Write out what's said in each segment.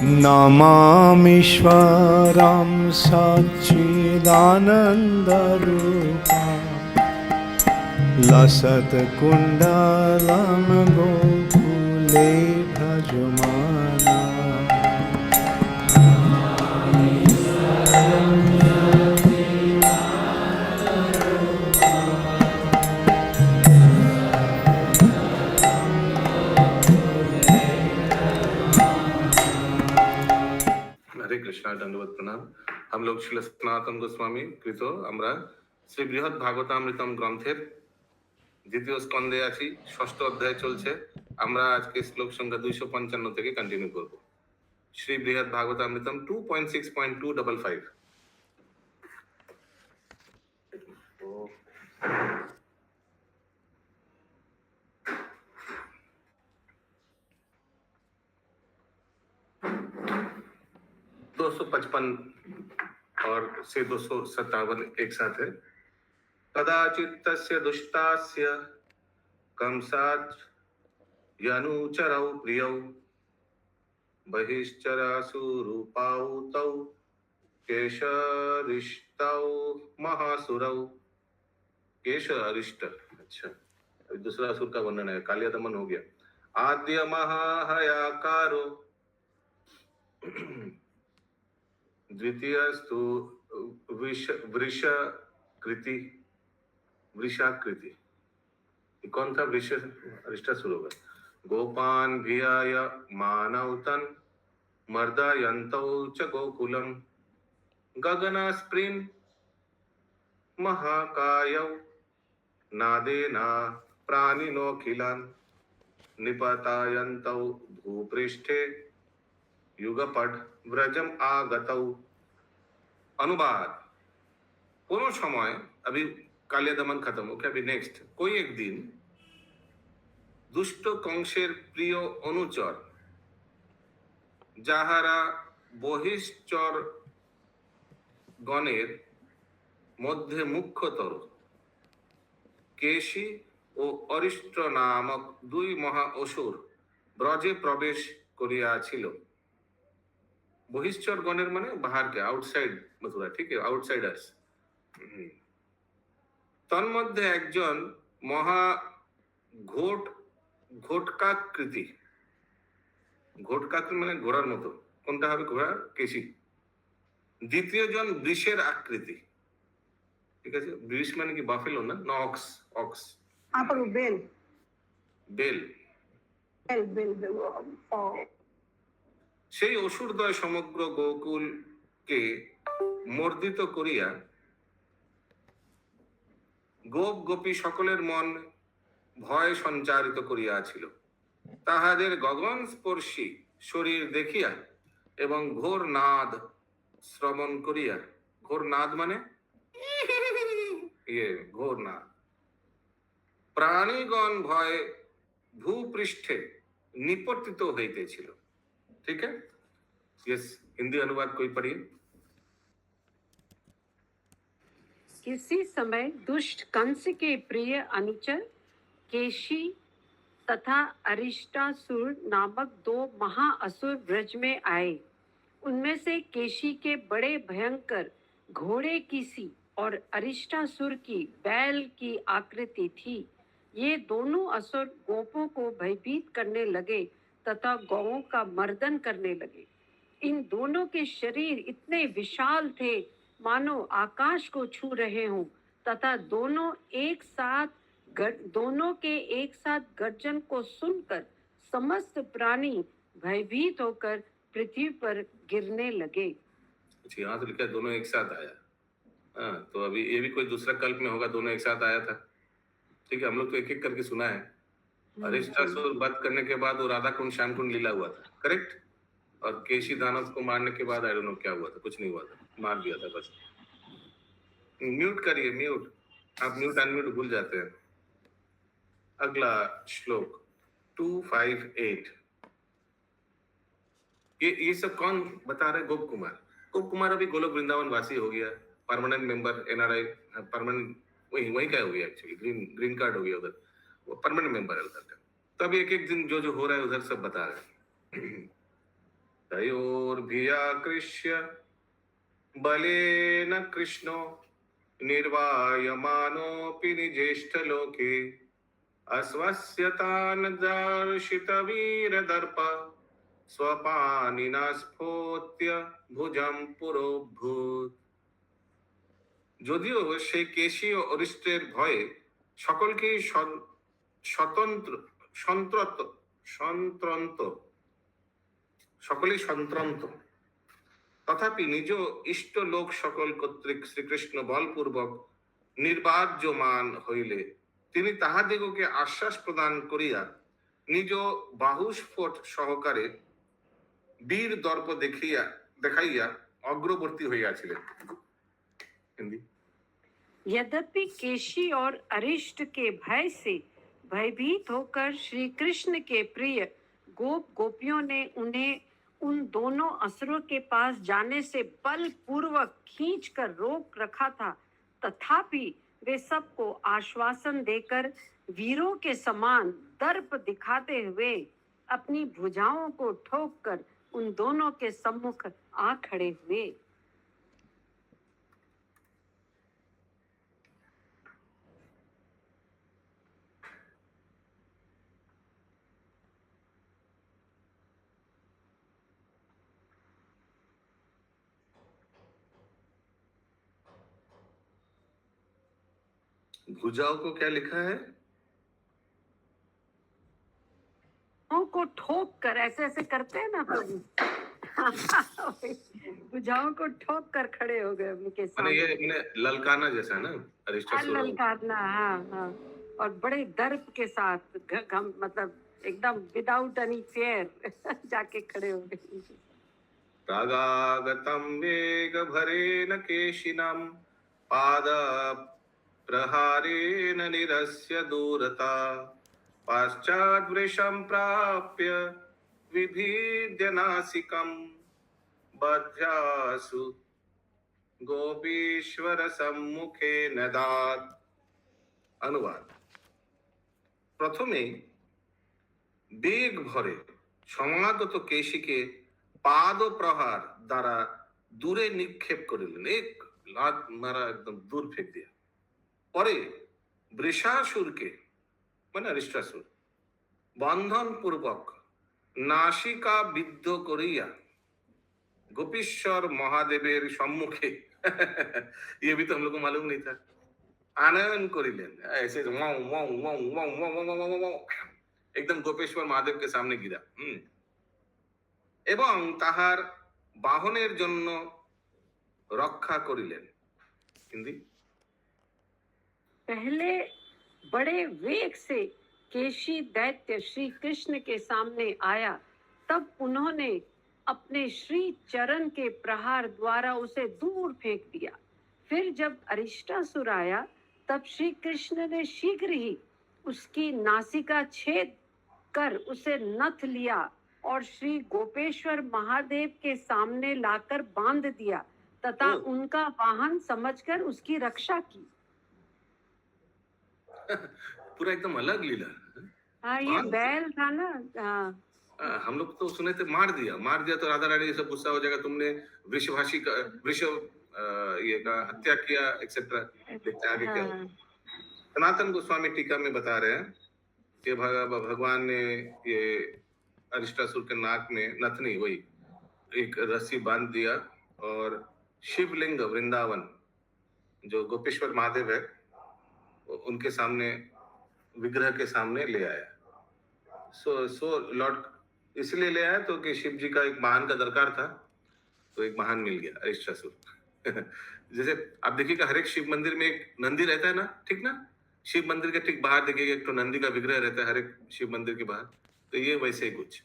नमामीश्वरं सच्चिदानन्दरूपं लसत्कुण्डलं गोकुले भजमाना। हरे कृष्णा, दंडवत प्रणाम। हम लोग श्रील सनातन गोस्वामी কৃত আমরা শ্রী বৃহৎ ভাগবতামৃতম গ্রন্থের দ্বিতীয় স্কন্ধে আছি, ষষ্ঠ অধ্যায় চলছে। আমরা আজকে শ্লোক সংখ্যা 255 থেকে কন্টিনিউ করব। শ্রী বৃহৎ ভাগবতামৃতম 2.6.255। दो सौ 255 और से 257 एक साथ है। कदाचित् तस्य दुष्टास्य कंसात् यनुचरौ प्रियौ बहिश्चरासुरूपौ तौ केशरिष्टौ महासुरौ। केश अरिष्ट, अच्छा अभी दूसरा असुर का वर्णन है। कालिया दमन हो गया। आद्य महाहयाकारो द्वितीयस्तु वृषाकृति। कौन था? वृष अरिष्टासुर होगा। गोपान भियाय मानवतन मर्दयन्तौ च गोकुलम गगनस्प्रिन् महाकायौ नादेना प्राणिनोऽखिलान् निपतायन्तौ भूपृष्ठे युगपट व्रजम आगतौ। अनुवाद। কোনো সময়, अभी कालिया दमन खत्म हो गया, अभी नेक्स्ट कोई एक दिन দুষ্ট কংসের প্রিয় অনুচর যাহারা বহিশ্চর গণের মধ্যে মুখ্যতর কেশী ও অরিষ্ট নামক দুই মহা অসুর ব্রজে প্রবেশ করিয়াছিল। বহিশ্চর গণের মানে বাহার के, आउटसाइड मथुरा, ठीक है, आउटसाइडर्स। তন্মধ্যে একজন মহা ঘোটকাকৃতি। ঘোটকাকৃতি মানে ঘোড়ার মতো, কোনটা হবে? ঘোড়া, কেশী। দ্বিতীয় জন বৃষের আকৃতি, ঠিক আছে। বৃষ মানে কি? বাফেলো না, না ox? Ox bull, bull bull bull bull. সেই অসুরদ্বয় সমগ্র গোকুলকে মর্দিত করিয়া গোপ গোপী সকলের মন ভয় সঞ্চারিত করিয়াছিল। তাহাদের গগন স্পর্শী শরীর দেখিয়া এবং ঘোর নাদ শ্রবণ করিয়া, ঘোর নাদ মানে ঘোর নাদ, প্রাণীগণ ভয়ে ভূপৃষ্ঠে নিপতিত হইতেছিল। ठीक है, यस। हिंदी अनुवाद कोई पढ़िए। किसी समय दुष्ट कंस के प्रिय अनुचर केशी तथा अरिष्टासुर नामक दो महाअसुर ब्रज में आए। उनमें से केशी के बड़े भयंकर घोड़े की सी और अरिष्टासुर की बैल की आकृति थी। ये दोनों असुर गोपों को भयभीत करने लगे तथा गौओं का मर्दन करने लगे। इन दोनों के शरीर इतने विशाल थे मानो आकाश को छू रहे हों तथा दोनों के एक साथ गर्जन को सुनकर समस्त प्राणी भयभीत होकर पृथ्वी पर गिरने लगे। यहाँ तो लिखा दोनों एक साथ आया। हाँ, तो अभी ये भी कोई दूसरा कल्प में होगा, दोनों एक साथ आया था। ठीक है, हम लोग तो एक एक करके सुना है। अरिष्टासुर वध करने के बाद वो राधा कुंड श्याम कुंड लीला हुआ था, करेक्ट। और केशी दानव को मारने के बाद आई डोंट नो क्या हुआ था, कुछ नहीं हुआ था, मार दिया था बस। म्यूट करिए, म्यूट। आप म्यूट अनम्यूट भूल जाते हैं। अगला श्लोक 258। ये सब कौन बता रहे? गोप कुमार। गोप कुमार अभी गोलोक वृंदावन वासी हो गया, परमानेंट मेंबर, एनआरआई, परमानेंट वही क्या हो गया एक्चुअली, ग्रीन कार्ड हो गया उधर, वो परमानेंट मेंबर है उधर का। तब एक एक दिन जो जो हो रहा है उधर सब बता रहे हैं। तयोर्भियाकृष्य बलेन कृष्णो निर्वायमानोऽपि निजेष्टलोके अस्वस्य तान् दर्शितवीरदर्प स्वपानिना स्फोत्य ভুজম পুরোভূত। যদিও সেই কেশী ও অরিষ্টের ভয়ে সকলকেই স্বতন্ত্র সন্ত্রত সন্ত্রন্ত সকলেই সন্ত্রান্ত, তথাপি নিজ ইষ্ট লোক সকল কর্তৃক শ্রীকৃষ্ণ বলপূর্বক নির্বাজ্যমান হইলে তিনি তাহাদিগকে আশ্বাস প্রদান করিয়া নিজ বাহুস্ফোট সহকারে বীর দর্প দেখাইয়া অগ্রবর্তী হইয়াছিলেন। হিন্দি। यद्यपि केशी और अरिष्ट के भय से भयभीत होकर श्री कृष्ण के प्रिय गोपियों ने उन्हें उन दोनों असुरों के पास जाने से बलपूर्वक खींचकर रोक रखा था, तथापि वे सबको आश्वासन देकर वीरों के समान दर्प दिखाते हुए अपनी भुजाओं को ठोककर उन दोनों के सम्मुख आ खड़े हुए। भुजाओं को क्या लिखा है? को ठोक कर ऐसे ऐसे करते हैं ना प्रभु। भुजाओं को ठोक कर खड़े हो गए उनके माने सामने। ये ललकाना जैसा ना, अरिष्टासुर। ललकारना, हाँ हाँ, और बड़े दर्प के साथ मतलब एकदम विदाउट एनी फेयर जाके खड़े हो गए। रागागतं वेग भरेण केशिनं पाद प्रहारेण निरस्य दूरता पाश्चाद्वृषं प्राप्य विभीद्य नासिकं बध्यासु गोपीश्वर सम्मुखे नदात्। अनुवाद। प्रथमे বেগ ভরে সমাগত কেশীকে পাদ প্রহার দ্বারা দূরে নিক্ষেপ করিলেন, এক লাত মারা একদম দূর ফেক দিয়া। পরে বৃষাসুরকে মানে অরিষ্টাসুর বন্ধন পূর্বক নাসিকা বিদ্ধ করিয়া গোপীশ্বর মহাদেবের সম্মুখে ये भी तो हम लोग को मालूम नहीं था, आनयन करिलेन। ऐसे एकदम गोपेश्वर महादेव के सामने गिरा এবং তাহার বাহনের জন্য রক্ষা করিলেন। हिंदी। पहले बड़े वेग से केशी दैत्य श्री कृष्ण के सामने आया, तब उन्होंने अपने श्री चरण के प्रहार द्वारा उसे दूर फेंक दिया। फिर जब अरिष्टासुर आया, तब श्री कृष्ण ने शीघ्र ही उसकी नासिका छेद कर उसे नथ लिया और श्री गोपेश्वर महादेव के सामने लाकर बांध दिया तथा उनका वाहन समझकर उसकी रक्षा की। पूरा एकदम अलग लीला। हाँ, ये बैल था ना। हाँ, हम लोग तो सुने थे मार दिया तो राधा रानी सब गुस्सा हो जाएगा, तुमने वृषभाषी का ये का हत्या किया एक्सेट्रा। देखते आगे क्या होगा। सनातन गोस्वामी टीका में बता रहे हैं कि भगवान ने ये अरिष्टासुर के नाक में नथनी वही एक रस्सी बांध दिया और शिवलिंग वृंदावन जो गोपेश्वर महादेव है उनके सामने विग्रह के सामने ले आया। सो लॉर्ड इसलिए ले आया तो कि शिव जी का एक वाहन का दरकार था, तो एक वाहन मिल गया अरिष्टासुर। जैसे आप देखिएगा हर एक शिव मंदिर में एक नंदी रहता है ना, ठीक ना? शिव मंदिर के ठीक बाहर देखिएगा एक तो नंदी का विग्रह रहता है हर एक शिव मंदिर के बाहर, तो ये वैसे ही कुछ।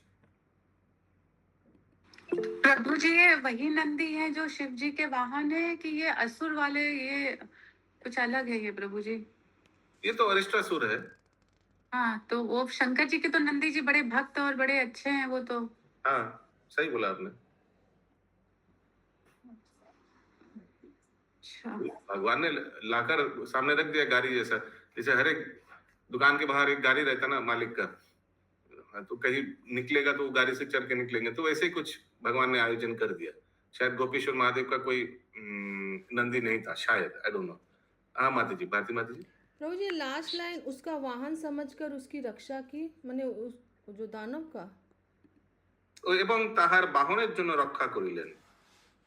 प्रभु जी ये वही नंदी है जो शिव जी के वाहन है कि ये असुर वाले ये कुछ अलग है ये प्रभु जी? ये तो अरिष्टासुर है। हाँ, तो वो शंकर जी के तो नंदी जी बड़े भक्त और बड़े अच्छे हैं वो तो। हाँ सही बोला आपने। अच्छा, भगवान ने लाकर सामने रख दिया गाड़ी जैसा, जैसे हर एक दुकान के बाहर एक गाड़ी रहता ना मालिक का, तो कहीं निकलेगा तो वो गाड़ी से चढ़ के निकलेंगे, तो वैसे ही कुछ भगवान ने आयोजन कर दिया। शायद गोपेश्वर महादेव का कोई नंदी नहीं था शायद, आई डोंट नो। हाँ माता जी, भारती माता जी। प्रभु जी लास्ट लाइन उसका वाहन समझकर उसकी रक्षा की, माने उस जो दानव का। ও এবং তাহার বাহনের জন্য রক্ষা করিলেন।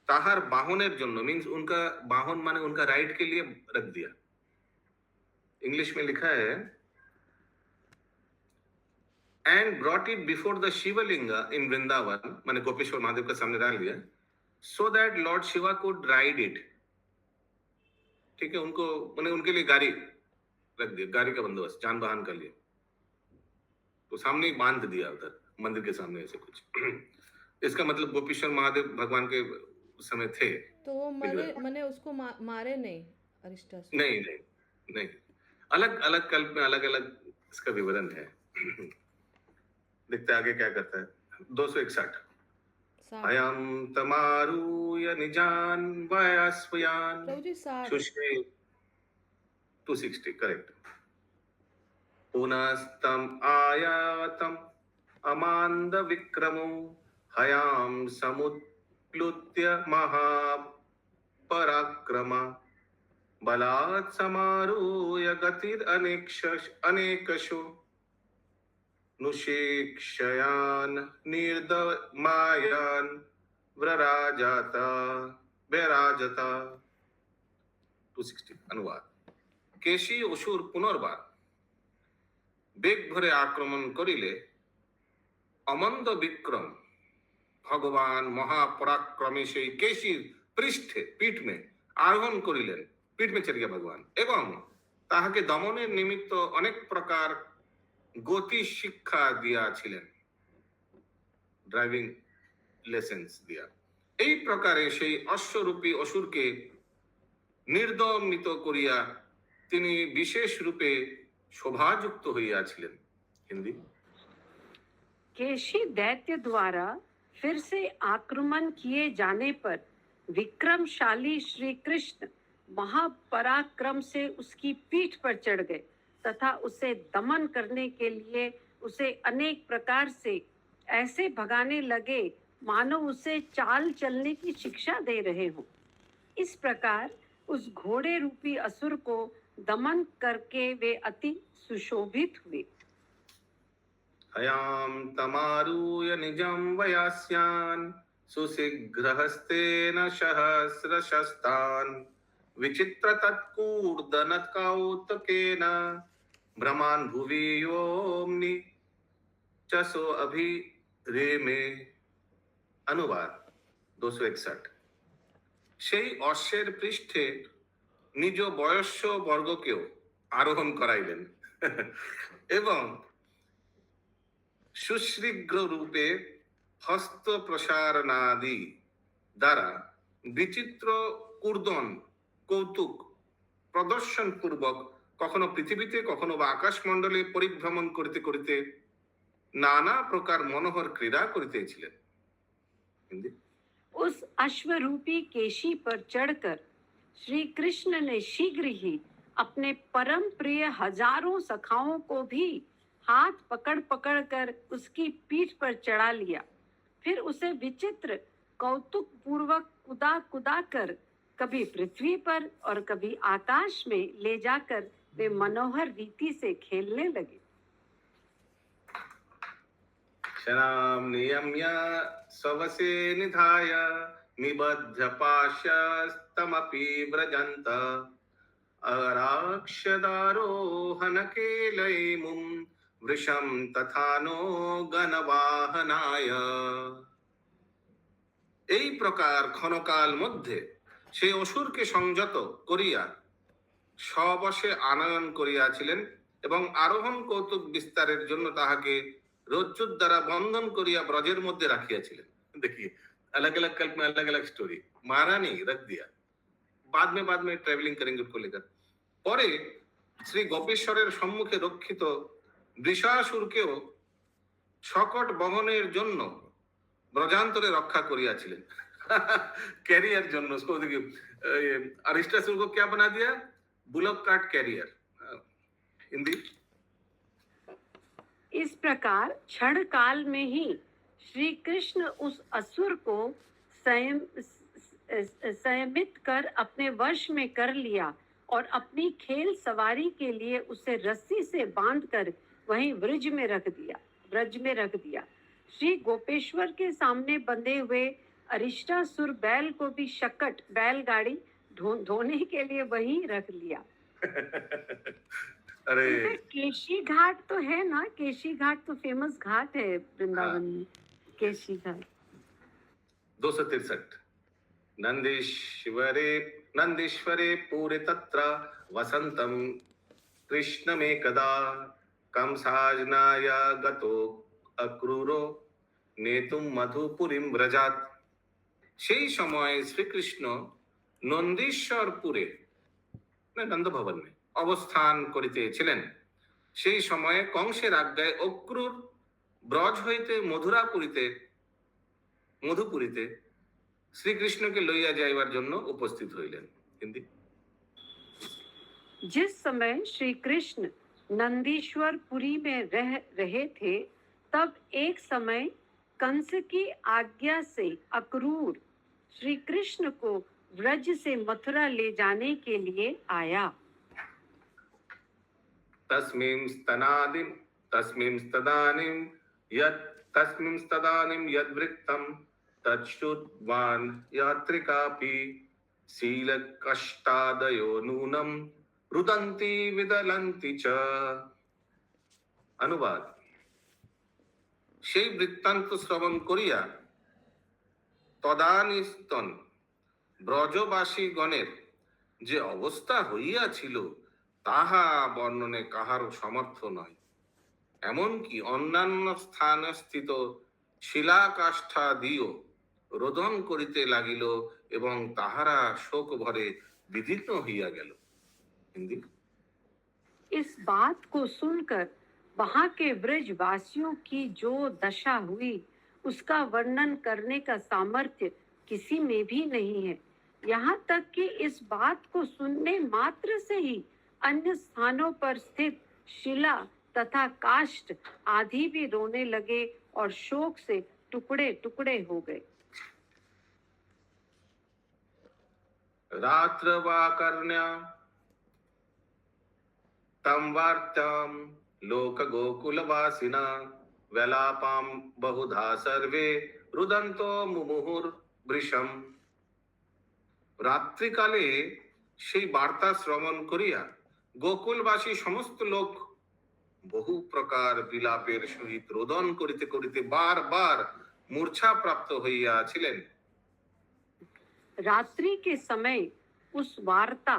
তাহার বাহনের জন্য मीन्स उनका वाहन माने उनका राइड के लिए रख दिया। इंग्लिश में लिखा है and brought it before the Shivalinga in Vrindavan, माने गोपेश्वर महादेव के सामने डाल दिया, so that lord Shiva could ride it. ठीक है, उनको माने उनके लिए गाड़ी रख दिया, गाड़ी का बंदोबस्त जान वाहन कर लिया, तो सामने ही बांध दिया उधर मंदिर के सामने ऐसे कुछ। इसका मतलब गोपेश्वर महादेव भगवान के समय थे। तो वो मरे, माने उसको मारे नहीं अरिष्टासुर? नहीं नहीं नहीं, अलग अलग कल्प में अलग अलग इसका विवरण है। देखते आगे क्या करता है। 261 अयम तमारूय निजान वयस्वयान प्रभु जी 60 सुश्री 260 करेक्ट। पुनस्तम आयातम अमांद विक्रमो हयाम समुत्प्लुत्य महापराक्रमा बलात् समारूय गतिर अनेकशो नुशिक्षयान निर्दमायान व्रराजता 260 अनुवाद। केशी অসুর পুনর্বার বেগ ভরে আক্রমণ করিলে অমন্দ বিক্রম ভগবান মহাপরাক্রমে সেই কেশীর পৃষ্ঠে पीठ में আরোহণ করিলেন, पीठ में चढ़ गया भगवान, এবং তাহাকে দমনের নিমিত্ত অনেক প্রকার গতি শিক্ষা দিয়াছিলেন, ড্রাইভিং লেসেন্স দিয়া। এই প্রকারে সেই অশ্বরূপী অসুরকে নির্দমিত করিয়া তিনি বিশেষ রূপে শোভাযুক্ত হইয়াছিলেন। হিন্দি। केशी दैत्य द्वारा फिर से आक्रमण किए जाने पर विक्रमशाली श्री कृष्ण महापराक्रम से उसकी पीठ पर चढ़ गए तथा उसे दमन करने के लिए उसे अनेक प्रकार से ऐसे भगाने लगे मानो उसे चाल चलने की शिक्षा दे रहे हों। इस प्रकार उस घोड़े रूपी असुर को दमन करके वे अति सुशोभित हुए। हयाम तमारूय निजं वयास्यान सुशीघ्रहस्तेन सहस्रशस्तान विचित्र तत्कूर्दनकौतकेन भ्रमान् भुवि योम्नि चसो अभिरेमे। अनुवाद 261 সেই অশ্বের পৃষ্ঠে নিজ বয়স্য বর্গকেও আরোহণ করাইলেন এবং সুশৃঙ্গ রূপে হস্ত প্রসারণাদি দ্বারা বিচিত্র কূর্দন কৌতুক প্রদর্শন পূর্বক কখনো পৃথিবীতে কখনো বা আকাশমণ্ডলে পরিভ্রমণ করিতে করিতে নানা প্রকার মনোহর ক্রীড়া করিতেছিলেন। হিন্দি। उस अश्वरूपी केशी पर चढ़कर श्री कृष्ण ने शीघ्र ही अपने परम प्रिय हजारों सखाओं को भी हाथ पकड़ पकड़ कर उसकी पीठ पर चढ़ा लिया। फिर उसे विचित्र कौतुक पूर्वक कुदा कुदा कर कभी पृथ्वी पर और कभी आकाश में ले जाकर वे मनोहर रीति से खेलने लगे। क्षणां नियम्य स्वसे निधाय निबध्य पाशस्तमपि व्रजन्त अराक्षदारोहणकेलैमुं वृषं तथानो गणवाहनाय। এই প্রকার ক্ষণকাল মধ্যে সে অসুরকে সংযত করিয়া স্ববশে আনয়ন করিয়াছিলেন এবং আরোহণ কৌতুক বিস্তারের জন্য তাহাকে रज्जुर द्वारा बंधन करिया ब्रजेर मध्य राखियाছিলেন। देखिए अलग अलग कल्प में अलग अलग स्टोरी, मारा नहीं रख दिया, बाद में ट्रैवलिंग करेंगे उसको लेकर। परे श्री गोपेश्वरेर सम्मुखे रक्षित বৃষাসুরকেও शकट बहनेर জন্য ब्रजान्तरे रक्षा करियाছিলেন। कैरियर জন্য उसको देखिए अरिष्टासुर को क्या बना दिया, बुलक कार्ट कैरियर। हिंदी। इस प्रकार क्षण काल में ही श्री कृष्ण उस असुर को संयमित कर अपने वश में कर लिया और अपनी खेल सवारी के लिए उसे रस्सी से बांधकर वहीं ब्रज में रख दिया। श्री गोपेश्वर के सामने बंधे हुए अरिष्टासुर बैल को भी शकट बैलगाड़ी धोने के लिए वहीं रख लिया। अरे केशी घाट तो है ना, केशी घाट तो फेमस घाट है वृंदावन में, केशी घाट। 263 नंदीश्वरे पूरे तत्र वसंतम कृष्णमेकदा कंसाजनाय गतो अक्रूरो नेतुम मधुपुरीम ব্রজাত। সেই সময় শ্রীকৃষ্ণ নন্দীশ্বরপুরে নন্দভবনে অবস্থান করিতেছিলেন। সেই সময়ে কংসের আজ্ঞায় অক্রূর ব্রজ হইতে মধুপুরীতে শ্রীকৃষ্ণকে লইয়া যাইবার জন্য উপস্থিত হইলেন। হিন্দি। जिस समय श्री कृष्ण नंदीश्वरपुरी में रह रहे थे, तब एक समय कंस की आज्ञा से अक्रूर श्री कृष्ण को व्रज से मथुरा ले जाने के लिए आया। तस्मिंस्तदानीं यद्वृत्तं तच्छ्रुतवान् यात्रिकापि शीलकष्टादयो नूनं रुदन्ति विदलन्ति च। अनुवाद। সেই বৃত্তান্ত শ্রবণ করিয়া তদানীস্তন ব্রজবাসী গণের যে অবস্থা হইয়াছিল তাহা বর্ণনে কাহারও সমর্থ নয়। এমনকি অন্যান্য স্থানে স্থিত শিলাকাষ্ঠাদিও রোদন করিতে লাগিল এবং তাহারা শোক ভরে বিদীর্ণ হইয়া গেল। हिंदी। इस बात को सुनकर वहां के ब्रजवासियों की जो दशा हुई उसका वर्णन करने का सामर्थ्य किसी में भी नहीं है। यहाँ तक कि इस बात को सुनने मात्र से ही अन्य स्थानों पर स्थित शिला तथा काष्ठ आदि भी रोने लगे और शोक से टुकड़े टुकड़े हो गए। रात्रवाकर्ण्या तम वार्तां लोक गोकुलवासिना वेलापां बहुधा सर्वे रुदन्तो मुमुहुर्वृषम्। রাত্রিকালে সেই বার্তা শ্রবণ করিয়া গোকুলবাসী সমস্ত লোক বহু প্রকার বিলাপের সহিত রোদন করিতে করিতে বারবার মূর্ছা প্রাপ্ত হইয়াছিলেন। रात्रि के समय उस वार्ता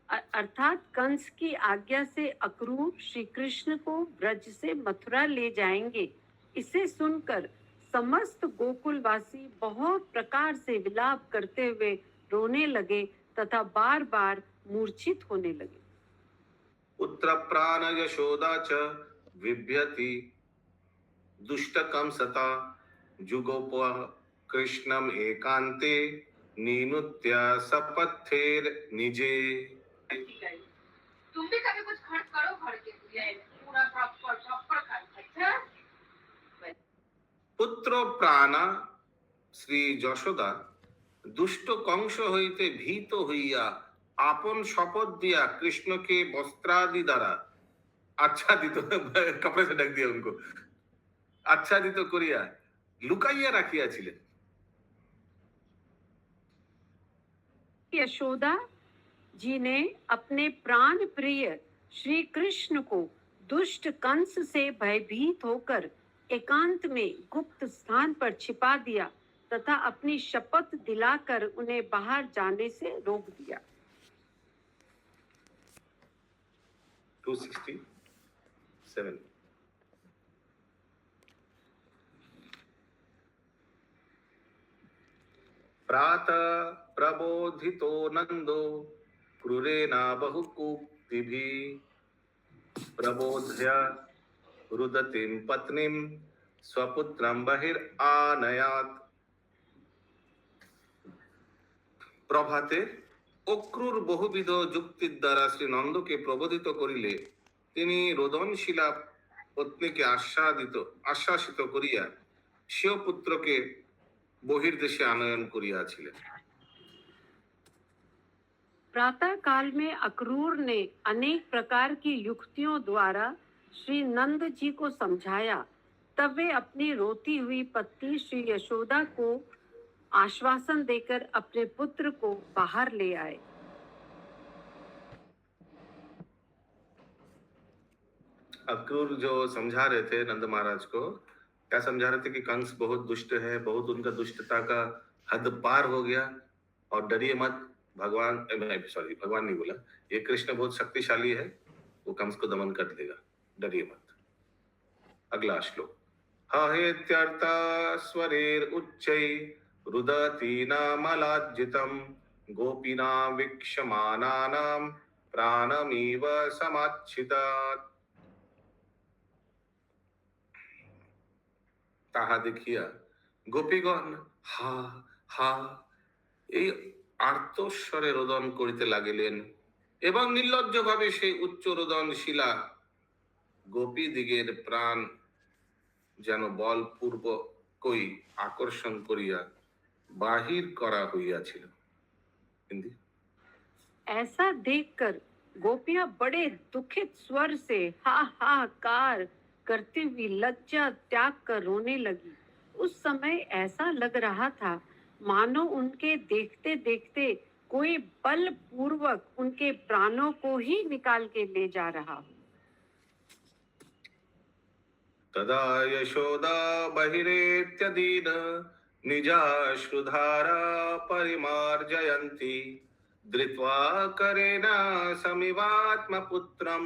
अर्थात कंस की आज्ञा से अक्रूर श्री कृष्ण को ब्रज से मथुरा ले जाएंगे, इसे सुनकर समस्त गोकुलवासी बहुत प्रकार से विलाप करते हुए रोने लगे तथा बार बार मूर्छित होने लगे। पुत्र प्राण यशोदा च विभ्यति दुष्टकम सता जुगोप कृष्णम एकांते नीनुत्य सपथेर निजे। तुम भी कभी कुछ खर्च करो घर के लिए, पूरा प्रॉपर खर्च। पुत्र प्राणा श्री যশোদা দুষ্ট কংস হইতে ভীত হইয়া আপন শপথ দিয়া কৃষ্ণকে বস্ত্রাদি দ্বারা আচ্ছাদিত कपड़े से ढक दिया उनको আচ্ছাদিত করিয়া লুকাইয়া রাখিয়াছিলেন। यशोदा जी ने अपने प्राण प्रिय श्री कृष्ण को दुष्ट कंस से भयभीत होकर एकांत में गुप्त स्थान पर छिपा दिया तथा अपनी शपथ दिलाकर उन्हें बाहर जाने से रोक दिया। 267 प्रातः प्रबोधितो नंदो क्रूरेणा बहुकूक्तिभिः प्रबोध्य रुदतीं पत्नीं स्वपुत्रं बहिरानयात्। প্রভাতে অক্রূর বহুবিধ যুক্তির দ্বারা শ্রী নন্দকে প্রবোধিত করিলে তিনি রোদনশিলা পত্নীকে আশ্বাসিত করিয়া স্বীয় পুত্রকে বহির্দেশে আনয়ন করিয়াছিলেন। प्रातः काल में अक्रूर ने अनेक प्रकार की युक्तियों द्वारा श्री नंद जी को समझाया। तब वे अपनी रोती हुई पत्नी श्री यशोदा को आश्वासन देकर अपने पुत्र को बाहर ले आए। अक्रूर जो समझा रहे थे नंद महाराज को, क्या समझा रहे थे कि कंस बहुत दुष्ट है, बहुत उनका दुष्टता का हद पार हो गया और डरिए मत, भगवान भगवान नहीं बोला, ये कृष्ण बहुत शक्तिशाली है, वो कंस को दमन कर देगा, डरिए मत। अगला श्लोक। हेत्यर्थ स्वरेर उच्चै रुदतीनामलाज्जितं गोपीनां वीक्षमानानां प्राणमिव समाच्छिदात्। তাহা দেখিয়া গোপীগণ হা হা এই আর্তস্বরে রোদন করিতে লাগিলেন এবং নির্লজ্জভাবে সেই উচ্চ রোদন শিলা গোপী দিগের প্রাণ যেন বলপূর্বকই আকর্ষণ করিয়া বাহির করা হইয়াছিল। হিন্দি। ऐसा देखकर गोपियां बड़े दुखित स्वर से हाहाकार करती हुई लज्जा त्याग कर रोने लगी। उस समय ऐसा लग रहा था मानो उनके देखते देखते कोई बलपूर्वक उनके प्राणों को ही निकाल के ले जा रहा हो। तदा यशोदा बहिरेत्यदीन निजाश्रुधारा परिमार्जयन्ती धृत्वा करेण समिवात्मपुत्रं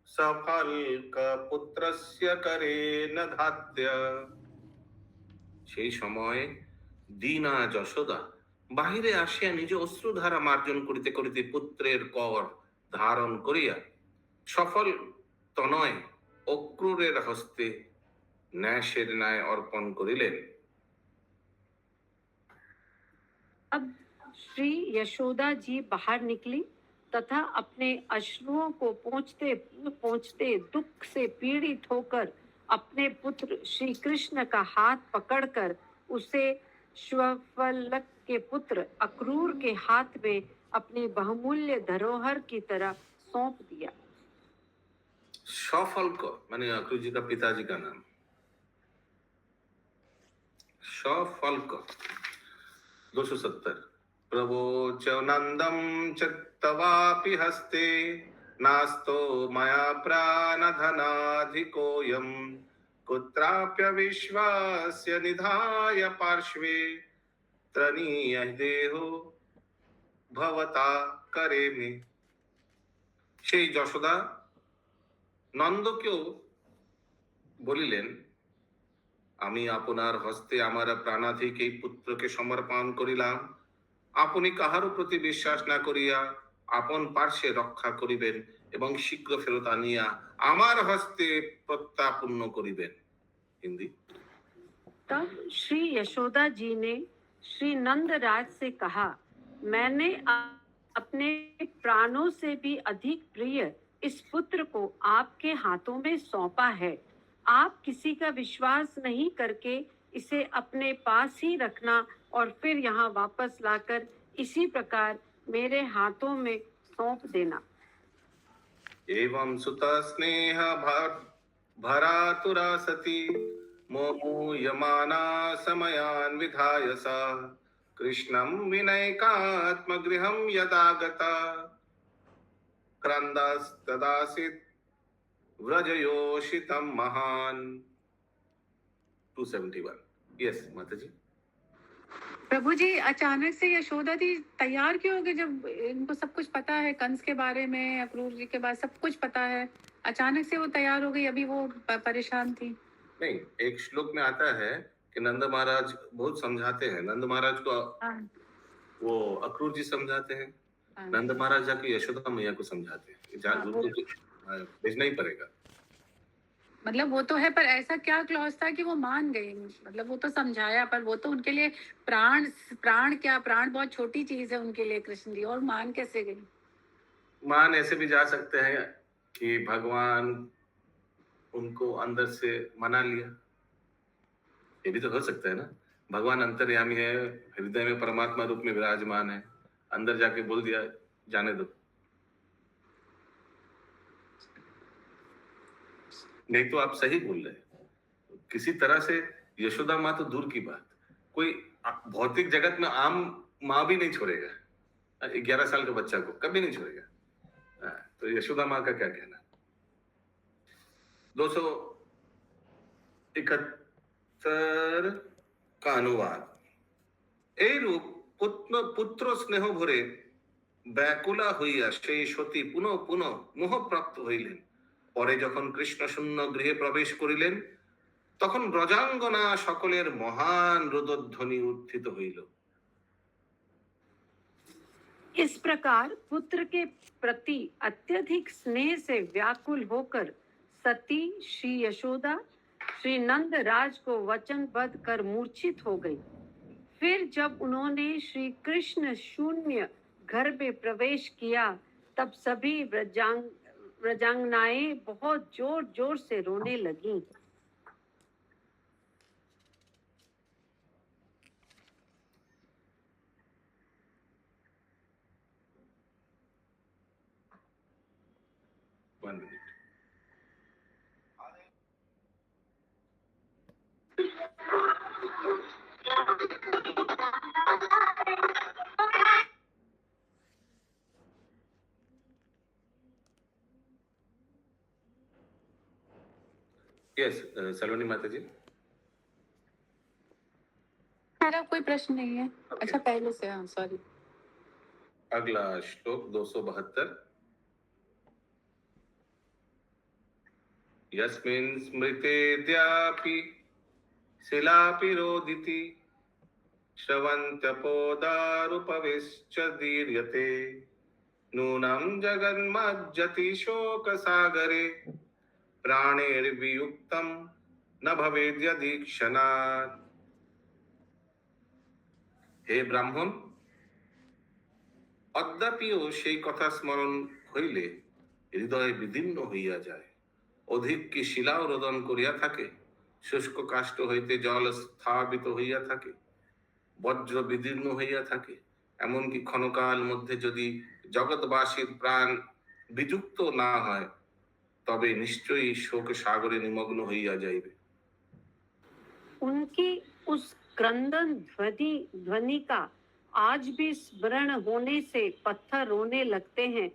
सफाल्कपुत्रस्य करेण धात्य। সেই সময় দীনা যশোদা বাহিরে আসিয়া নিজ অশ্রুধারা মার্জন করিতে করিতে পুত্রের কর ধারণ করিয়া সফল তনয় অক্রূরের হস্তে ন্যাসের ন্যায় অর্পণ করিলেন। अब श्री यशोदा जी बाहर निकली तथा अपने अश्रुओं को पोंछते पोंछते दुख से पीड़ित होकर अपने पुत्र श्री कृष्ण का हाथ पकड़कर उसे श्वफलक के पुत्र अक्रूर के हाथ में अपनी बहुमूल्य धरोहर की तरह सौंप दिया। सफल्क माने अक्रूर जी का पिताजी का नाम। सफल्क 270। प्रवोच नंदम चित्तवापि हस्ते नास्तो मया प्राणधनाधिकोऽयं कुत्राप्य विश्वास्य निधाय पार्श्वे तृणीय देहो भवता करे मे। সেই যশোদা নন্দকেও বলিলেন, আমি আপনার হস্তে আমার প্রাণাধিক এই পুত্রকে সমর্পণ করিলাম। আপনি কাহারও প্রতি বিশ্বাস না করিয়া আপন পার্শ্বে রক্ষা করিবেন এবং শীঘ্র ফেরত আনিয়া আমার হস্তে প্রত্যাপন্ন করিবেন। হিন্দি। तब श्री यशोदा जी ने श्री नंद राज से कहा, मैंने अपने प्राणों से भी अधिक प्रिय इस पुत्र को आपके हाथों में सौंपा है। आप किसी का विश्वास नहीं करके इसे अपने पास ही रखना और फिर यहाँ वापस लाकर इसी प्रकार मेरे हाथों में सौंप देना। एवं सुत स्नेह भरातुरा सती मोमुयमाना समयान् विधाय सा कृष्णं विनयकात्मगृहं यदागता क्रन्दस्तदासीत् व्रजयोषितं महान्। 271। यस माता जी। प्रभु जी, अचानक से यशोदा जी तैयार क्यों हो गए जब इनको सब कुछ पता है, कंस के बारे में, अक्रूर जी के बारे सब कुछ पता है, अचानक से वो तैयार हो गई? अभी वो परेशान थी। नहीं, एक श्लोक में आता है कि नंद महाराज बहुत समझाते हैं। नंद महाराज को वो अक्रूर जी समझाते हैं, नंद महाराज जाके यशोदा मैया को समझाते हैं। भेजना ही पड़ेगा। मतलब वो तो है, पर ऐसा क्या क्लॉज था कि वो मान गई? मतलब वो तो समझाया, पर वो तो उनके लिए प्राण बहुत छोटी चीज है उनके लिए कृष्ण जी, और मान कैसे गई? मान ऐसे भी जा सकते हैं कि भगवान उनको अंदर से मना लिया? ये भी तो हो सकता है ना, भगवान अंतर्यामी है, हृदय में परमात्मा रूप में विराजमान है, अंदर जाके बोल दिया जाने दो। नहीं तो आप सही बोल रहे हैं, किसी तरह से यशोदा माँ तो दूर की बात, कोई भौतिक जगत में आम माँ भी नहीं छोड़ेगा 11 साल के बच्चा को, कभी नहीं छोड़ेगा। तो यशोदा माँ का क्या कहना? 271 का अनुवाद। এই রূপ পুত্র স্নেহ ভরে ব্যাকুলা হইয়া সেই সতী পুনঃ পুনঃ মোহপ্রাপ্ত হইলেন। পরে যখন কৃষ্ণ শূন্য গৃহে প্রবেশ করিলেন, তখন ব্রজাঙ্গনা সকলের মহান রোদধ্বনি উত্থিত হইল। इस प्रकार पुत्र के प्रति अत्यधिक स्नेह से व्याकुल होकर सती श्री यशोदा श्री नंद राज को वचनबद्ध कर मूर्छित हो गई। फिर जब उन्होंने श्री कृष्ण शून्य घर में प्रवेश किया, तब सभी व्रजांगनाएं बहुत जोर जोर से रोने लगीं। One minute. Yes, सलोनी माता जी। मेरा कोई प्रश्न नहीं है। अच्छा पहले से, हाँ सॉरी। अगला श्लोक 272। यस्मिन् स्मृतेऽद्यापि शिलापि रोदिति श्रवन्त्यपोदारुपविश्च दीर्यते नूनं जगन्मज्जति शोकसागरे प्राणैर्वियुक्तं न भवेद्यदीक्षणात्। हे ब्राह्मण, অদ্যাপিও সেই কথা স্মরণ হইলে হৃদয় বিদীর্ণ হইয়া যায়, অধিক কি শিলাও রোদন করিয়া থাকে, শুষ্ক কাষ্ঠ হইতে জল স্থাপিত হইয়া থাকে, বজ্র বিদীর্ণ হইয়া থাকে, এমনকি ক্ষণকাল মধ্যে যদি জগৎবাসীর প্রাণ বিযুক্ত না হয়, তবে নিশ্চয়ই শোক সাগরে নিমগ্ন হইয়া যাইবে। उनकी उस क्रंदन ध्वनि का आज भी स्मरण होने से पत्थर रोने लगते हैं,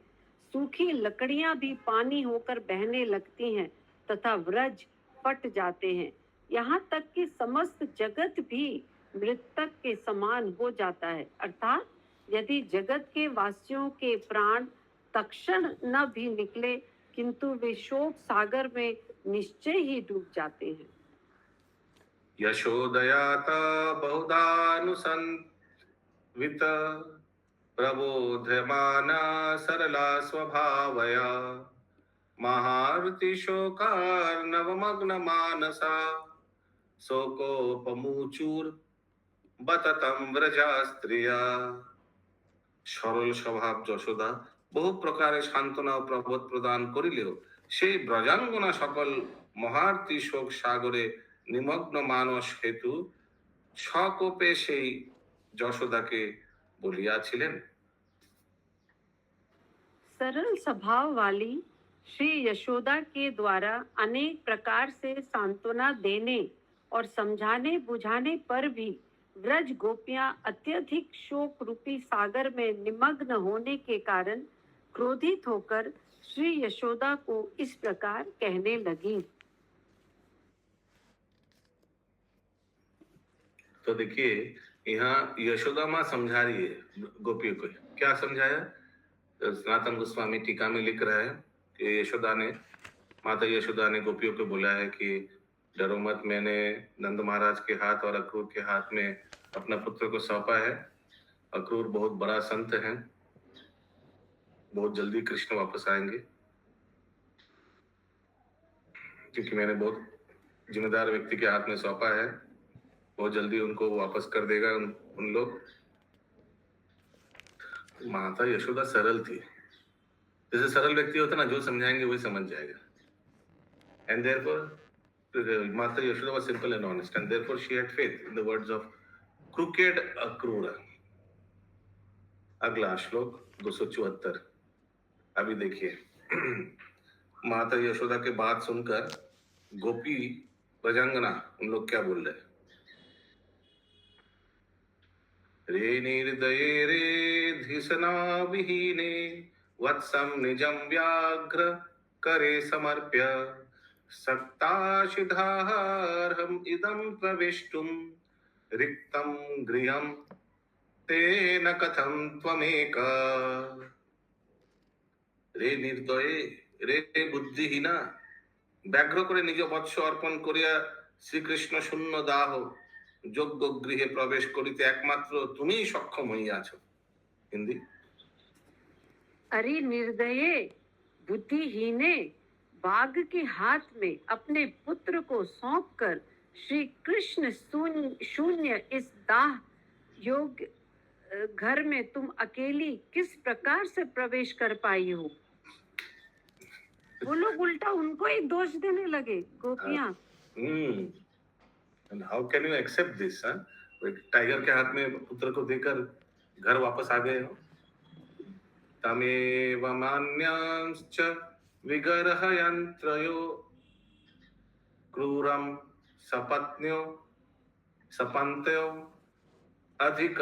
सूखी लकड़ियां भी पानी होकर बहने लगती हैं तथा व्रज फट जाते हैं। यहाँ तक कि समस्त जगत भी मृतक के समान हो जाता है। अर्थात यदि जगत के वासियों के प्राण तत्क्षण न भी निकले, किंतु वे शोक सागर में निश्चय ही डूब जाते हैं। यशोदयाता बहुधानुसंवित प्रबोध्यमाना सरला स्वभावया महारति शोकार्णवमग्न मानसा शोकोपमुचूर बततम व्रजा स्त्रिया। সরল স্বভাব যশোদা বহু প্রকারে সান্ত্বনা ও প্রবোধ প্রদান করিলেও সেই ব্রজাঙ্গনা সকল মহার্তি শোক সাগরে নিমগ্ন মানস হেতু সকোপে সেই যশোদাকে বলিয়াছিলেন। सरल स्वभाव वाली श्री यशोदा के द्वारा अनेक प्रकार से सांत्वना देने और समझाने बुझाने पर भी व्रज गोपियां अत्यधिक शोक रूपी सागर में निमग्न होने के कारण क्रोधित होकर श्री यशोदा को इस प्रकार कहने लगी। तो देखिए, यहाँ यशोदा माँ समझा रही है गोपियों को। क्या समझाया? सनातन गोस्वामी टीका में लिख रहा है कि माता यशोदा ने गोपियों को बोला है कि डरो मत, मैंने नंद महाराज के हाथ और अक्रूर के हाथ में अपना पुत्र को सौंपा है। अक्रूर बहुत बड़ा संत है, बहुत जल्दी कृष्ण वापस आएंगे, क्योंकि मैंने बहुत जिम्मेदार व्यक्ति के हाथ में सौंपा है, बहुत जल्दी उनको वापस कर देगा उन लोग। माता यशोदा सरल थी, जैसे सरल व्यक्ति होता ना, जो समझाएंगे वही समझ जाएगा. And therefore Mata Yashoda was simple and honest, and therefore she had faith in the words of crooked Akrura. अगला श्लोक 274. अभी देखिए माता यशोदा के बात सुनकर गोपी प्रजंगना उन लोग क्या बोल रहे हैं. रे निर्दये रे धिसना विहीने वत्सम निजम व्याघ्र करे समर्प्य सक्ताशिधार्हम इदं प्रवेष्टुम रिक्तम गृहम तेन कथम त्वमेका. रे निर्दये रे बुद्धिहीना ব্যাঘ্র করে নিজ বৎস অর্পণ করিয়া শ্রীকৃষ্ণ শূন্য দাহ যোগ্য গৃহে প্রবেশ করিতে একমাত্র তুমিই সক্ষম হইয়াছো. হিন্দি. अरे निर्दये बुद्धिहीने, बाघ के हाथ में अपने पुत्र को सौंपकर श्री कृष्ण शून्य इस दाह योग्य घर में तुम अकेली किस प्रकार से प्रवेश कर पाई हो. वो लोग उल्टा उनको ही दोष देने लगे, गोपियां. And how can you accept this? Tiger के हाथ में पुत्र को देकर घर वापस आ गए हो. तमेव मान्यांश्च विगर्हयन्त्रयो क्रूरं सपत्न्यो सपन्त्यो अधिक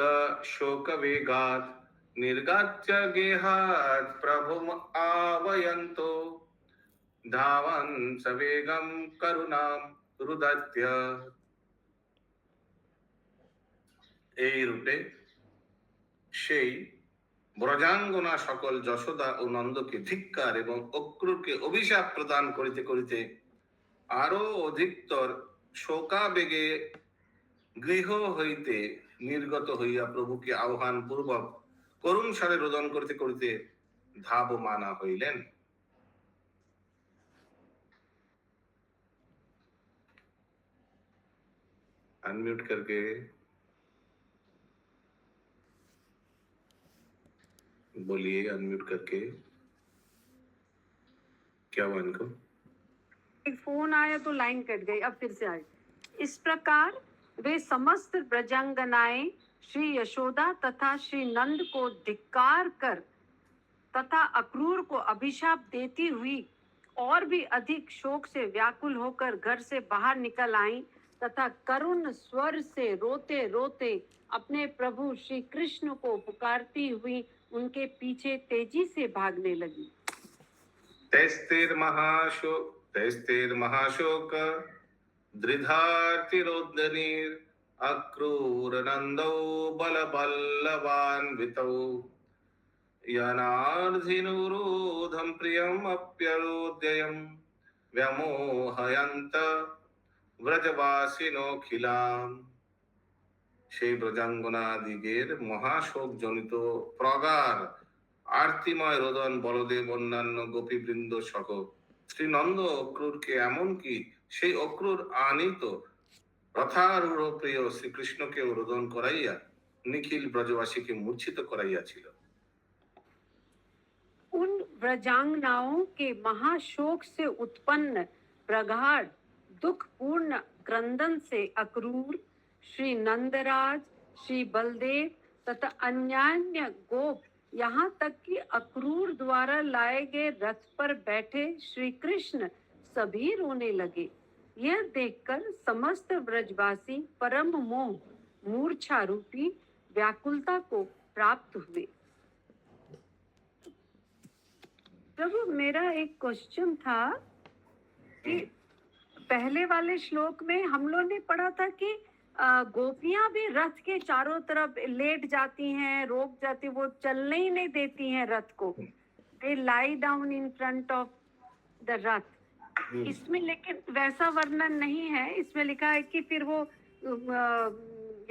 शोकवेगात् निर्गात्य गेहात् प्रभुम आवयन्तो धावन् सवेगं करुणां रुदत्य. এই রূপে সেই ব্রজাঙ্গনা সকল যশোদা ও নন্দকে ধিক্কার এবং অক্রূরকে অভিশাপ প্রদান করিতে করিতে আরো অধিকতর শোকাবেগে গৃহ হইতে নির্গত হইয়া প্রভুকে আহ্বান পূর্বক করুণ স্বরে রোদন করিতে করিতে ধাবমানা হইলেন. अनम्यूट करके बोलिए. अनम्यूट करके क्या हुआ इनको. एक फोन आया तो लाइन कट गई, अब फिर से आई. इस प्रकार वे समस्त ब्रजांगनाएं श्री यशोदा तथा श्री नंद को धिक्कार कर तथा अक्रूर को अभिशाप देती हुई और भी अधिक शोक से व्याकुल होकर घर से बाहर निकल आई तथा करुण स्वर से रोते रोते अपने प्रभु श्री कृष्ण को पुकारती हुई उनके पीछे तेजी से भागने लगी. तैस्तेर महाशोक दृधार्तिरोदनीर अक्रूर नंदौ बलबल्लवान्वितौ यनार्धिनुरोधं प्रियम् अप्यरोद्ययं व्यामोहयन्त ব্রজবাসিনোখিলাম. সেই ব্রজাঙ্গনাদিগের মহাশোক জনিত প্রগাঢ় আরতিময় রোদন বলদেব অন্যান্য গোপীবৃন্দ সহ শ্রীনন্দ অক্রূরকে এমনকি সেই অক্রূর আনিত রথারূঢ় প্রিয় শ্রীকৃষ্ণকেও রোদন করাইয়া নিখিল ব্রজবাসীকে মূর্ছিত করাইয়াছিল. उन ब्रजांगनाओं के महाशोक से उत्पन्न प्रगाढ़ दुख पूर्ण क्रंदन से अक्रूर, श्री नंदराज, श्री बलदेव तथा अन्यान्य गोप, यहाँ तक कि अक्रूर द्वारा लाए गए रथ पर बैठे श्री कृष्ण सभी रोने लगे. यह देखकर समस्त ब्रजवासी परम मोह मूर्छा रूपी व्याकुलता को प्राप्त हुए. प्रभु, मेरा एक क्वेश्चन था कि पहले वाले श्लोक में हम लोग ने पढ़ा था कि गोपियां भी रथ के चारों तरफ लेट जाती हैं, रोक जाती, वो चलने ही नहीं देती हैं रथ को. They lay down in front of the rath. इसमें लेकिन वैसा वर्णन नहीं है. इसमें लिखा है कि फिर वो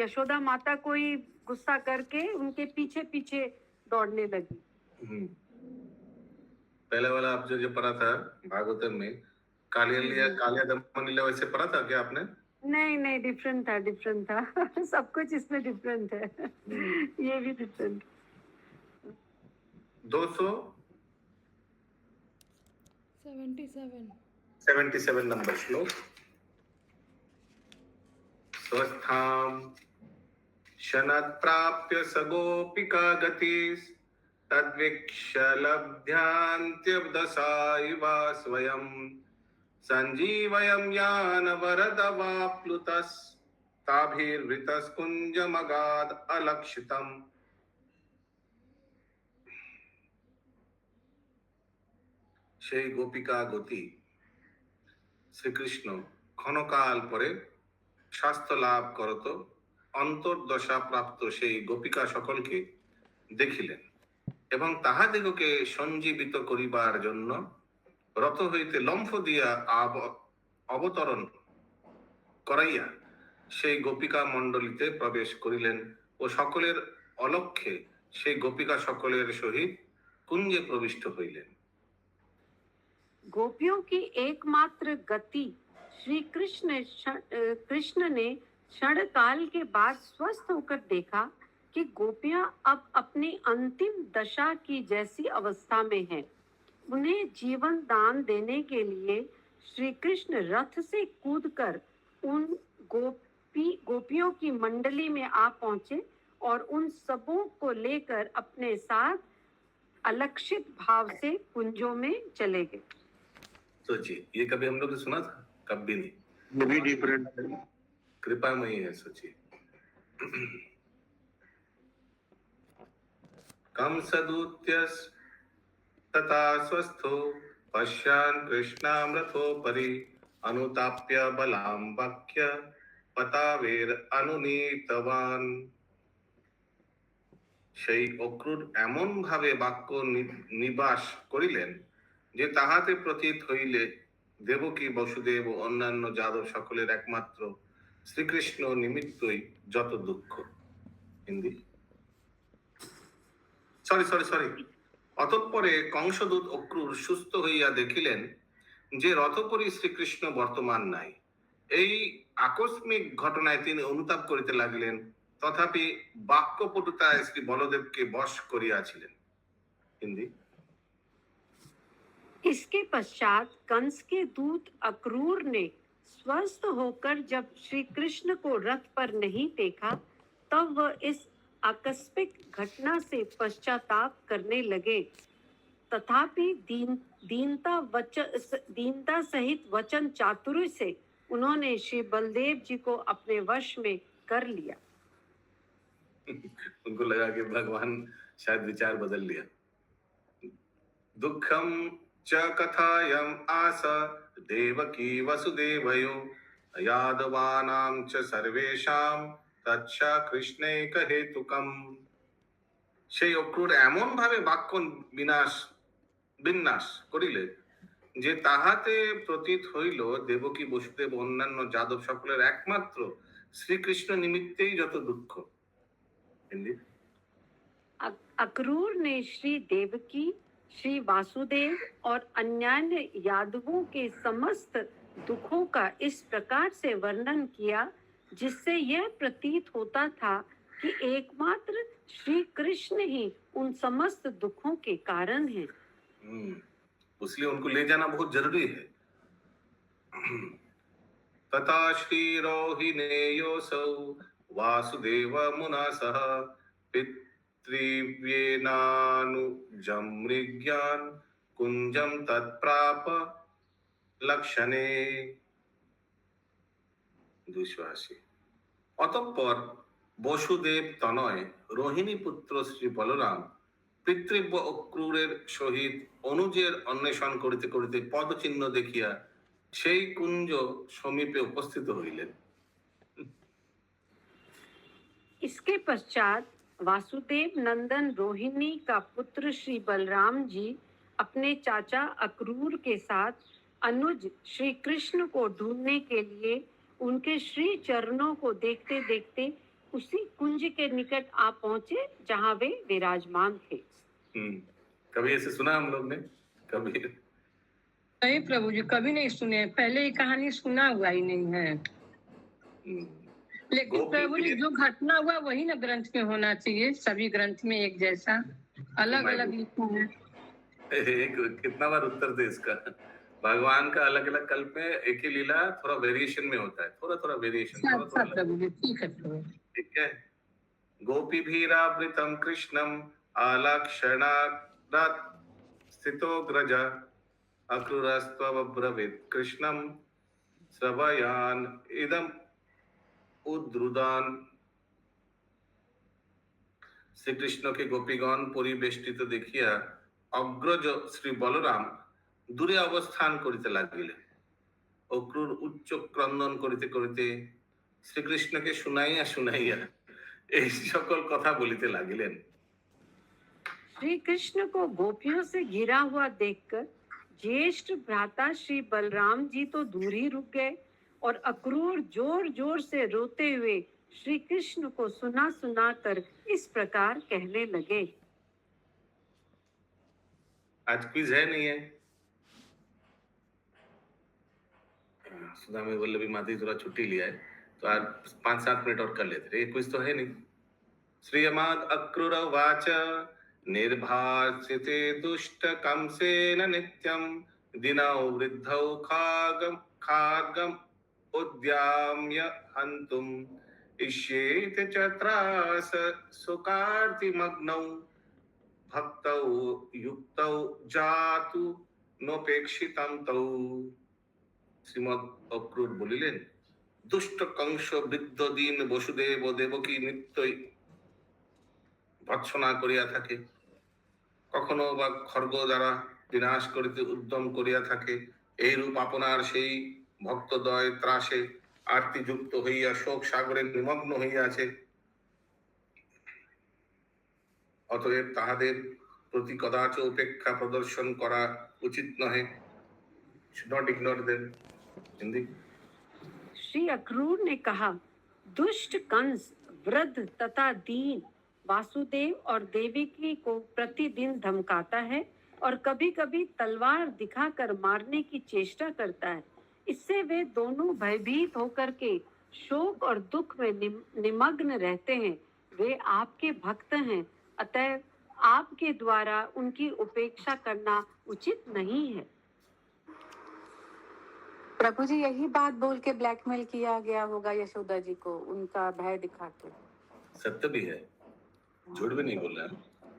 यशोदा माता को ही गुस्सा करके उनके पीछे पीछे दौड़ने लगी. पहले वाला आप जो पढ़ा था भागवतम में कालिया दमनीला, वैसे पढ़ा था क्या आपने? नहीं, डिफरेंट था. सब कुछ इसमें डिफरेंट है. ये भी डिफरेंट. 77 नंबर श्लोक। स्वस्थाम शनत् प्राप्य स गोपिका गतिस् तद्वीक्ष्य लब्ध्यान्त्यब्दसा इव स्वयं संजीवयं यानवरदवाप्लुतस् ताभिर्वृतस्कुञ्जमगाद अलक्षितम्। সেই গোপিকা গতি শ্রীকৃষ্ণ ক্ষণকাল পরে স্বাস্থ্য লাভ করত অন্তর্দশা প্রাপ্ত সেই গোপিকা সকলকে দেখিলেন এবং তাহাদিগকে সঞ্জীবিত করিবার জন্য রথ হইতে লম্ফ দিয়া অবতরণ করাইয়া সেই গোপিকা মণ্ডলীতে প্রবেশ করিলেন ও সকলের অলক্ষ্যে সেই গোপিকা সকলের সহিত কুঞ্জে প্রবিষ্ট হইলেন। गोपियों की एकमात्र गति श्री कृष्ण ने क्षण काल के बाद स्वस्थ होकर देखा कि गोपियां अब अपनी अंतिम दशा की जैसी अवस्था में हैं। उन्हें जीवन दान देने के लिए श्री कृष्ण रथ से कूदकर उन गोपियों की मंडली में आ पहुंचे और उन सबों को लेकर अपने साथ अलक्षित भाव से कुंजों में चले गए। सोचिए, ये कभी हम लोग ने सुना था? कभी नहीं। ये भी डिफरेंट है। कृपामयी है, सोचिए। कंसदूत्यस् तथा स्वस्थो पश्यान् कृष्णामृतोपरि अनुताप्य बलां वक्य पतावेर अनुनीतवान्। সেই অক্রূর এমন ভাবে বাক্য নিবাস করিলেন যে তাহাতে প্রতীত হইলে দেবকী বসুদেব ও অন্যান্য যাদব সকলের একমাত্র শ্রীকৃষ্ণ নিমিত্তই যত দুঃখ। হিন্দি সরি অতঃপরে কংসদূত অক্রূর সুস্থ হইয়া দেখিলেন যে রথপরি শ্রীকৃষ্ণ বর্তমান নাই। এই আকস্মিক ঘটনায় তিনি অনুতাপ করিতে লাগিলেন, তথাপি বাক্যপটুতায় শ্রী বলদেবকে বশ করিয়াছিলেন। হিন্দি इसके पश्चात कंस के दूत अक्रूर ने स्वस्थ होकर जब श्री कृष्ण को रथ पर नहीं देखा तब वह इस आकस्मिक घटना से पश्चाताप करने लगे। तथापि दीनता सहित वचन चातुर्य से उन्होंने श्री बलदेव जी को अपने वश में कर लिया। उनको लगा कि भगवान शायद विचार बदल लिया। दुखम च कथायम आस देवकी वसुदेवयो यादवानां च सर्वेषां तच्च कृष्णैक हेतुकम। সেই অক্রূর এমন ভাবে বাক্য বিন্যাস করিলে যে তাহাতে প্রতীত হইল দেবকী বসুদেব অন্যান্য যাদব সকলের একমাত্র শ্রীকৃষ্ণ নিমিত্তেই যত দুঃখ। हिंदी अक्रूर ने श्री देवकी, श्री वासुदेव और अन्य यादवों के समस्त दुखों का इस प्रकार से वर्णन किया जिससे यह प्रतीत होता था कि एकमात्र श्री कृष्ण ही उन समस्त दुखों के कारण हैं। इसलिए उनको ले जाना बहुत जरूरी है। तथा श्री रोहिणेयोऽसौ वासुदेव मुना सह पितृव्येनानुजं मृग्यान् कुंजं तत्प्राप लक्षणे। दुश्वासी অতঃপর বসুদেব তনয় রোহিণী পুত্র শ্রী বলরাম পিতৃব্য অক্রূরের সহিত অনুজের অন্বেষণ করিতে করিতে পদচিহ্ন দেখিয়া সেই কুঞ্জ সমীপে উপস্থিত হইলেন। इसके पश्चात वासुदेव नंदन रोहिणी का पुत्र श्री बलराम जी अपने चाचा अक्रूर के साथ अनुज श्री कृष्ण को ढूंढने के लिए उनके श्री चरणों को देखते देखते उसी कुंज के निकट आ पहुंचे जहां वे विराजमान थे। कभी ऐसे सुना हम लोग ने? कभी नहीं प्रभु जी, कभी नहीं सुने। पहले ये कहानी सुना हुआ ही नहीं है। लेकिन प्रभु जी जो घटना हुआ वही ना ग्रंथ में होना चाहिए। सभी ग्रंथ में एक जैसा, अलग अलग लिखा है। एक कितना बार उत्तर दे इसका। भगवान का अलग अलग कल्प में एक ही लीला थोड़ा वेरिएशन में होता है, थोड़ा थोड़ा वेरिएशन, थोड़ा अच्छा थोड़ा, प्रभु जी, ठीक है प्रभु। ठीक है। गोपीभिरावृतं कृष्णम् आलक्षणात् स्थितो ग्रज अक्रूरस्त्वब्रवीत् कृष्णं श्रवयान इदम् उद्रुदान। श्री कृष्ण के गोपीगण পরিবেষ্টিত দেখিয়া অগ্রজ শ্রী বলরাম দূরে অবস্থান করিতে লাগিলেন। অক্রূর উচ্চ ক্রন্দন করিতে করিতে শ্রীকৃষ্ণকে শুনাইয়া শুনাইয়া এই সকল কথা বলিতে লাগিলেন। श्री कृष्ण को गोपियों से घिरा हुआ देखकर ज्येष्ठ भ्राता श्री बलराम जी तो दूर ही रुक गए और अक्रूर जोर जोर से रोते हुए श्री कृष्ण को सुना सुना कर इस प्रकार कहने लगे। आज क्विज है नहीं है? सुधा में वल्लभी माती थोड़ा छुट्टी लिया है तो आज 5-7 मिनट और कर लेते। ये क्विज तो है नहीं। श्रीयमाद अक्रूर वाच निर्भासिते दुष्ट कंसेन नित्यं दिनौ वृद्धौ खागम उद्याम्य हन्तुम् इष्येते च त्रास सुकार्तिमग्नौ भक्तौ युक्तौ जातु नोपेक्षितं तौ। শ্রীমদ অক্রূর বলিলেন, দুষ্ট কংস বৃদ্ধ দিন বসুদেব ও দেবকী নিত্যই ভৎসনা করিয়া থাকে, কখনো বা খর্গ দ্বারা বিনাশ করিতে উদ্যম করিয়া থাকে। এইরূপ আপনার সেই ভক্তদ্বয় ত্রাসে আরতিযুক্ত হইয়া শোক সাগরে নিমগ্ন হইয়াছে। অতএব তাহাদের প্রতি কদাচ উপেক্ষা প্রদর্শন করা উচিত নহে। should not ignore them। Hindi. Shri Akrur ने कहा, दुष्ट कंस वृद्ध तथा दीन वासुदेव और देवकी को प्रतिदिन धमकाता है और कभी-कभी तलवार दिखाकर मारने की चेष्टा करता है। इससे वे दोनों भयभीत होकर के शोक और दुख में निमग्न रहते हैं। वे आपके भक्त हैं, अतः आपके द्वारा उनकी उपेक्षा करना उचित नहीं है। प्रभु जी यही बात बोल के ब्लैकमेल किया गया होगा यशोदा जी को, उनका भय दिखा के। सत्य भी है, झूठ भी नहीं बोल रहा है।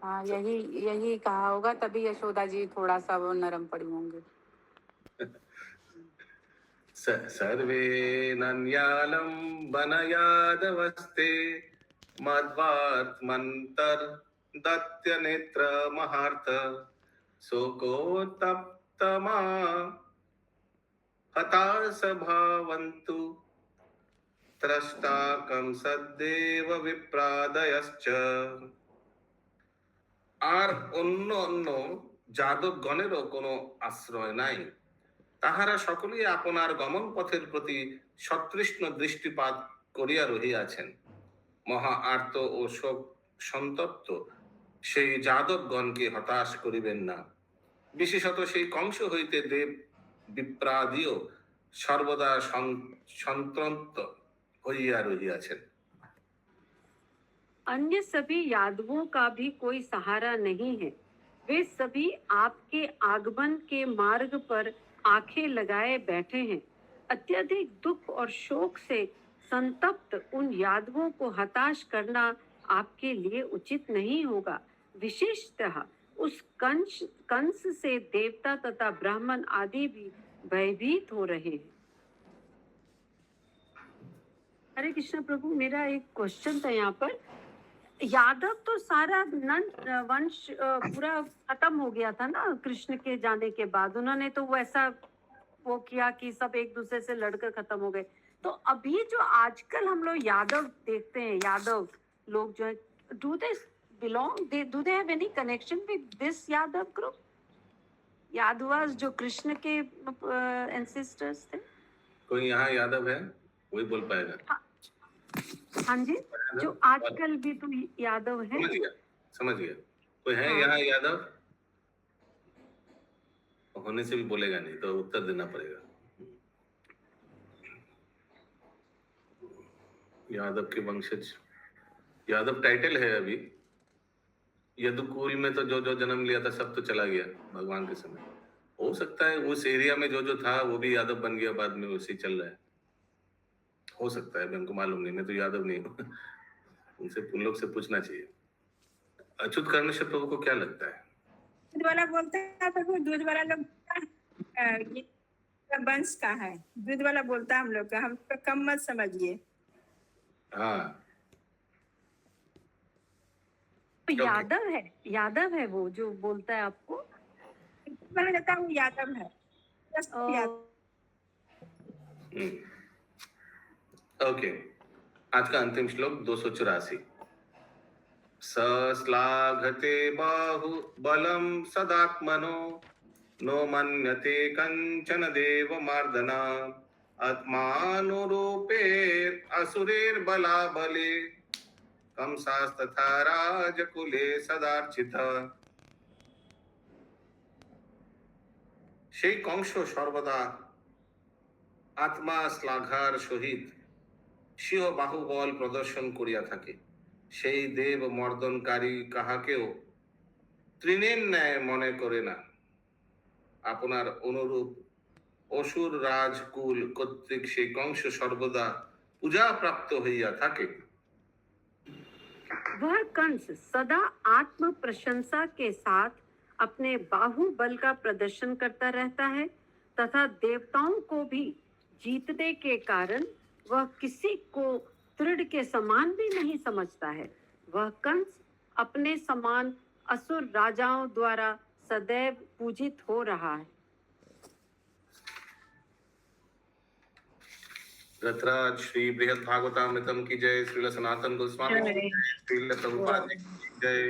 हाँ, यही कहा होगा, तभी यशोदा जी थोड़ा सा वो नरम पड़ी होंगे। सर्वे नन्यालं वनयादवस्ते मद्वात्मन्तर दत्य नेत्र महार्थ शोकोत्तप्तमा हताश भावन्तु त्रस्ता कम सद्देव विप्रादयश्च। আর অন্য অন্য যাদবগণেরও কোনো আশ্রয় নাই, তাহারা সকলেই আপনার গমন পথের প্রতি সতৃষ্ণ দৃষ্টিপাত করিয়া রহিয়াছেন। মহা আর্ত ও শোক সন্তপ্ত সেই যাদবগণকে হতাশ করিবেন না। বিশেষত সেই কংস হইতে দেব বিপ্রাদিও সর্বদা সন্ত্রন্ত হইয়া রহিয়াছেন। अन्य सभी यादवों का भी कोई सहारा नहीं है। वे सभी आपके आगमन के मार्ग पर आंखें लगाए बैठे हैं। अत्यधिक दुख और शोक से संतप्त उन यादवों को हताश करना आपके लिए उचित नहीं होगा। विशेषतः उस कंस से देवता तथा ब्राह्मण आदि भी भयभीत हो रहे हैं। हरे कृष्ण प्रभु, मेरा एक क्वेश्चन था यहाँ पर। यादव तो सारा वंश पूरा खत्म हो गया था ना कृष्ण के जाने के बाद। उन्होंने तो वैसा वो किया कि सब एक दूसरे से लड़कर खत्म हो गए। तो अभी जो आजकल हम लोग यादव देखते हैं, यादव लोग जो है, do they have any connection with this Yadav group? Yadavas जो कृष्ण के एंसेस्टर्स थे। कोई यहाँ यादव है वही बोल पाएगा। हाँ जी, जो आजकल भी तो यादव है। समझ गया। कोई है यहाँ यादव? होने से भी बोलेगा नहीं तो उत्तर देना पड़ेगा। यादव के वंशज, यादव टाइटल है अभी, यदुकुल में तो जो जो जन्म लिया था सब तो चला गया भगवान के समय। हो सकता है उस एरिया में जो जो था वो भी यादव बन गया, बाद में वैसे ही चल रहा है। हो सकता है, हमको मालूम नहीं, मैं तो यादव नहीं हूँ। उनसे उन लोग से पूछना चाहिए। अच्युत कर्णेश्वर प्रभु को क्या लगता है? दूध वाला बोलता है प्रभु, दूध वाला लोग ये वंश का है, दूध वाला बोलता है हम लोग का, हम तो कम मत समझिए। हाँ, तो Okay. यादव है वो जो बोलता है आपको। दूध वाला कहता है वो यादव है, बस यादव। ओके, आज का अंतिम श्लोक 284। सश्लाघते बाहु बलम सदात्मनो नो मन्यते कंचन देव मार्दना आत्मानुरूपेर असुरेर बला बले कंसास्तथा राजकुले सदार्चित। সেই কংস সর্বদা আত্মা শ্লাঘার সহিত স্বীয় বাহুবল প্রদর্শন করিয়া থাকে। সেই দেব মর্দনকারী কাহাকেও তৃণের ন্যায় মনে করে না। আপনার অনুরূপ অসুর রাজকুল কর্তৃক সেই কংস সর্বদা পূজা প্রাপ্ত হইয়া থাকে। वह कंस सदा आत्म प्रशंसा के साथ अपने बाहुबल का प्रदर्शन करता रहता है तथा देवताओं को भी जीतने के कारण वह किसी को तृण के समान भी नहीं समझता है। वह कंस अपने समान असुर राजाओं द्वारा सदैव पूजित हो रहा है। रथराज श्री बृहद भागवतामृतम की जय, श्रील सनातन गोस्वामी की जय, श्रील प्रभुपाद जी की जय।